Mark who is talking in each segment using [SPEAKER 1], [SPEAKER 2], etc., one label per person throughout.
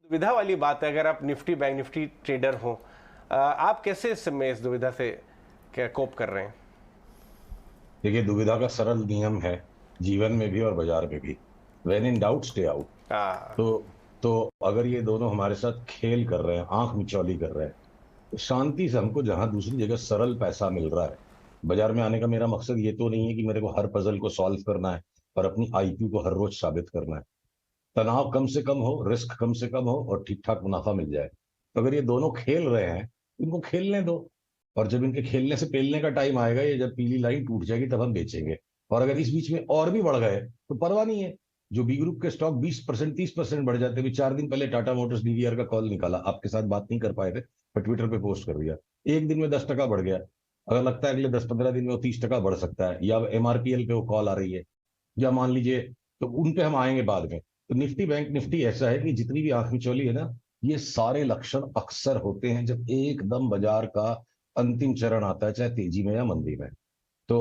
[SPEAKER 1] दुविधा वाली बात है, अगर आप निफ्टी बैंक निफ्टी ट्रेडर हो, आप कैसे इस समय इस दुविधा से क्या कोप कर रहे हैं?
[SPEAKER 2] देखिए, दुविधा का सरल नियम है, जीवन में भी और बाजार में भी। When in doubt stay out.
[SPEAKER 1] हाँ।
[SPEAKER 2] तो अगर ये दोनों हमारे साथ खेल कर रहे हैं, आंख मिचौली कर रहे हैं, तो शांति से हमको जहां दूसरी जगह सरल पैसा मिल रहा है। बाजार में आने का मेरा मकसद ये तो नहीं है कि मेरे को हर पजल को सॉल्व करना है और अपनी आईक्यू को हर रोज साबित करना है। तनाव कम से कम हो, रिस्क कम से कम हो और ठीक ठाक मुनाफा मिल जाए। तो अगर ये दोनों खेल रहे हैं, इनको खेलने दो। और जब इनके खेलने से पेलने का टाइम आएगा, ये जब पीली लाइन टूट जाएगी, तब हम बेचेंगे। और अगर इस बीच में और भी बढ़ गए तो परवाह नहीं है। जो बी ग्रुप के स्टॉक 20% 30% बढ़ जाते हैं। अभी 4 दिन पहले टाटा मोटर्स डीवीआर का कॉल निकाला, आपके साथ बात नहीं कर पाए थे, पर ट्विटर पे पोस्ट कर दिया। एक दिन में 10% बढ़ गया। अगर लगता है अगले 10-15 दिन में वो 30% बढ़ सकता है, या एमआरपीएल पे वो कॉल आ रही है, या मान लीजिए, तो उन पे हम आएंगे बाद में। तो निफ्टी बैंक निफ्टी ऐसा है कि जितनी भी आंख मिचौली है ना, ये सारे लक्षण अक्सर होते हैं जब एकदम बाजार का अंतिम चरण आता है, चाहे तेजी में या मंदी में। तो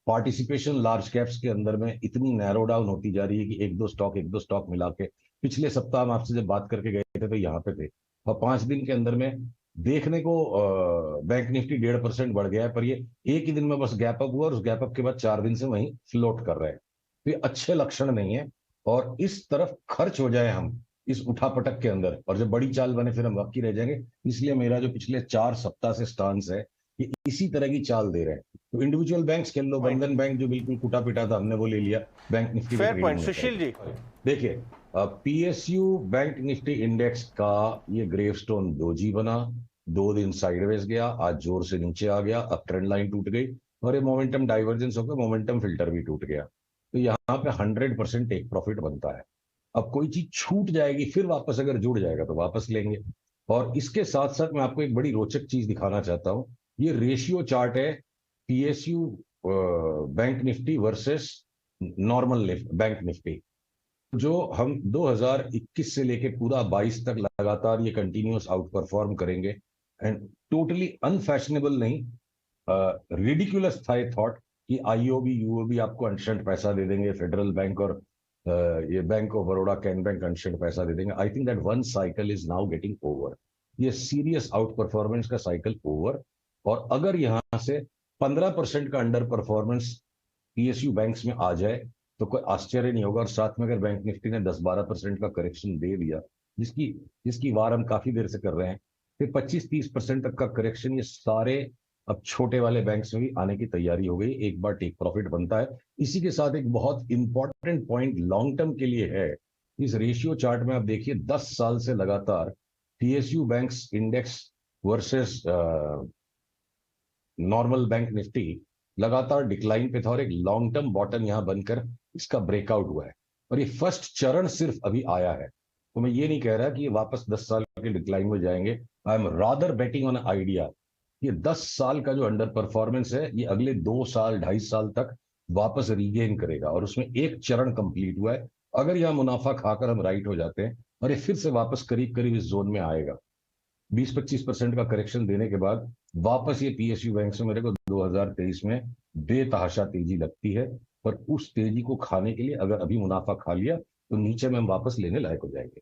[SPEAKER 2] पार्टिसिपेशन लार्ज कैप्स के अंदर में इतनी नैरो डाउन होती जा रही है कि एक दो स्टॉक मिला के, पिछले सप्ताह हम आपसे जब बात करके गए थे तो यहाँ पे थे। और 5 दिन के अंदर में देखने को बैंक निफ्टी 1.5% बढ़ गया है, पर ये एक ही दिन में बस गैप अप हुआ और उस गैप अप के बाद 4 दिन से वहीं फ्लोट कर रहे हैं। तो ये अच्छे लक्षण नहीं है। और इस तरफ खर्च हो जाए हम इस उठापटक के अंदर, और जब बड़ी चाल बने फिर हम बाकी रह जाएंगे। इसलिए मेरा जो पिछले 4 सप्ताह से स्टांस है, ये इसी तरह की चाल दे रहे हैं। तो इंडिविजुअल बैंक्स खेल लो,
[SPEAKER 1] पॉइंट।
[SPEAKER 2] बंधन बैंक जो बिल्कुल कुटा पिटा था, हमने वो ले लिया, बैंक निफ्टी में
[SPEAKER 1] फेयर
[SPEAKER 2] ट्रेडिंग
[SPEAKER 1] पॉइंट
[SPEAKER 2] नहीं
[SPEAKER 1] सुशील
[SPEAKER 2] करेगा।
[SPEAKER 1] जी।
[SPEAKER 2] देखिए, पीएसयू बैंक निफ्टी इंडेक्स का ये ग्रेवस्टोन डोजी बना, 2 दिन साइडवेज गया, आज जोर से नीचे आ गया, अब ट्रेंड लाइन टूट गई और ये मोमेंटम डाइवर्जेंस होकर मोमेंटम फिल्टर भी टूट गया। तो यहाँ पे 100% टेक प्रॉफिट बनता है। अब कोई चीज छूट जाएगी, फिर वापस अगर जुड़ जाएगा तो वापस लेंगे। और इसके साथ साथ मैं आपको एक बड़ी रोचक चीज दिखाना चाहता हूं। ये रेशियो चार्ट है, PSU bank Nifty versus normal bank Nifty, जो हम 2021 से लेके पूरा 22 तक लगातार ये कंटिन्यूअस आउट परफॉर्म करेंगे। एंड टोटली अनफैशनेबल नहीं, रिडिकुलस था ये थॉट कि आईओबी यूओबी आपको अंशंट पैसा दे देंगे, फेडरल बैंक और ये bank of Baroda can bank अंशंट पैसा दे देंगे। I think that one cycle is now getting over. ये सीरियस आउट परफॉर्मेंस का साइकिल ओवर। और अगर यहां से 15% का अंडर परफॉर्मेंस पीएसयू बैंक्स में आ जाए तो कोई आश्चर्य नहीं होगा। और साथ में अगर बैंक निफ्टी ने 10-12% का करेक्शन दे दिया, जिसकी जिसकी वार हम काफी देर से कर रहे हैं, फिर 25-30% तक का करेक्शन ये सारे अब छोटे वाले बैंक्स में भी आने की तैयारी हो गई। एक बार टेक प्रॉफिट बनता है। इसी के साथ एक बहुत इंपॉर्टेंट पॉइंट लॉन्ग टर्म के लिए है। इस रेशियो चार्ट में आप देखिए, 10 साल से लगातार PSU banks index versus normal bank Nifty लगातार डिक्लाइन पे था, और एक लॉन्ग टर्म बॉटम यहां बनकर इसका ब्रेकआउट हुआ है। और ये फर्स्ट चरण सिर्फ अभी आया है। तो मैं ये नहीं कह रहा कि ये वापस 10 साल के डिक्लाइन में जाएंगे। I am rather betting on idea. ये 10 साल का जो अंडर परफॉर्मेंस है, ये अगले 2 साल 2.5 साल तक वापस रीगेन करेगा, और उसमें एक चरण कंप्लीट हुआ है। अगर यह मुनाफा खाकर हम राइट हो जाते हैं और ये फिर से वापस करीब करीब इस जोन में आएगा, 20-25% का करेक्शन देने के बाद वापस ये पीएसयू बैंक से मेरे को 2023 में बेतहाशा तेजी लगती है। पर उस तेजी को खाने के लिए अगर अभी मुनाफा खा लिया तो नीचे में हम वापस लेने लायक हो जाएंगे।